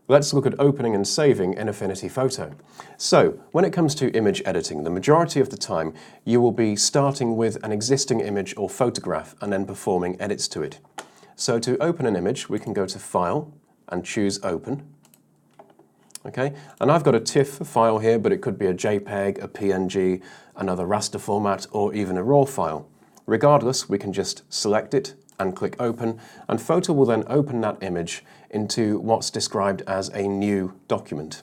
Let's look at opening and saving an Affinity Photo. So, when it comes to image editing, the majority of the time you will be starting with an existing image or photograph and then performing edits to it. So to open an image, we can go to File and choose Open. Okay, and I've got a TIFF file here, but it could be a JPEG, a PNG, another raster format, or even a RAW file. Regardless, we can just select it and click Open, and Photo will then open that image into what's described as a new document.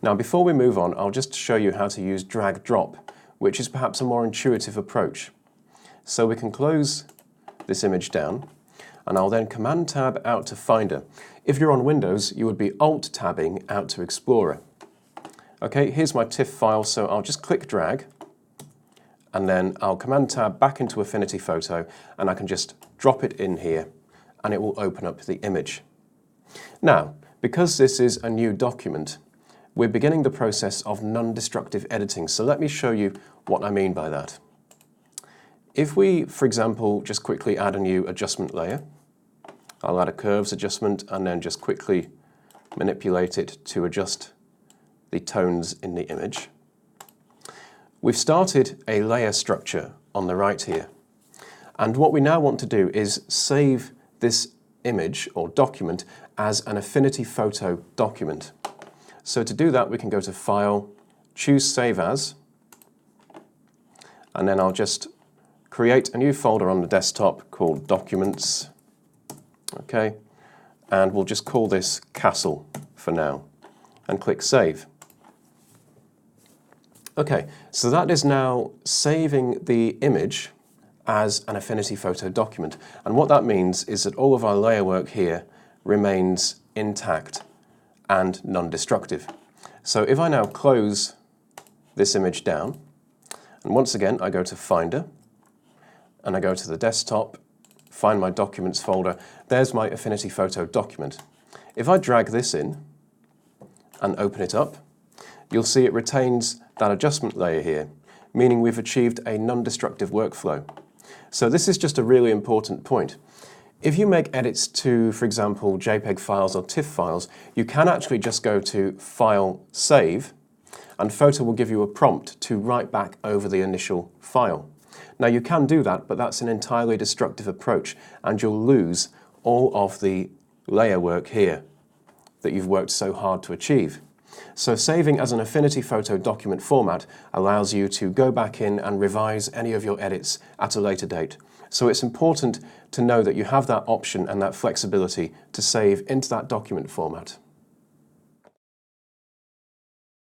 Now, before we move on, I'll just show you how to use drag-drop, which is perhaps a more intuitive approach. So we can close this image down, and I'll then Command-Tab out to Finder. If you're on Windows, you would be Alt-Tabbing out to Explorer. Okay, here's my TIFF file, so I'll just click drag, and then I'll Command-Tab back into Affinity Photo, and I can just drop it in here, and it will open up the image. Now, because this is a new document, we're beginning the process of non-destructive editing, so let me show you what I mean by that. If we, for example, just quickly add a new adjustment layer, I'll add a curves adjustment and then just quickly manipulate it to adjust the tones in the image. We've started a layer structure on the right here. And what we now want to do is save this image or document as an Affinity Photo document. So to do that, we can go to File, choose Save As, and then I'll just create a new folder on the desktop called Documents. Okay, and we'll just call this Castle for now, and click Save. Okay, so that is now saving the image as an Affinity Photo document. And what that means is that all of our layer work here remains intact and non-destructive. So if I now close this image down, and once again I go to Finder, and I go to the desktop, find my Documents folder, there's my Affinity Photo document. If I drag this in and open it up, you'll see it retains that adjustment layer here, meaning we've achieved a non-destructive workflow. So this is just a really important point. If you make edits to, for example, JPEG files or TIFF files, you can actually just go to File, Save, and Photo will give you a prompt to write back over the initial file. Now you can do that, but that's an entirely destructive approach, and you'll lose all of the layer work here that you've worked so hard to achieve. So saving as an Affinity Photo document format allows you to go back in and revise any of your edits at a later date. So it's important to know that you have that option and that flexibility to save into that document format.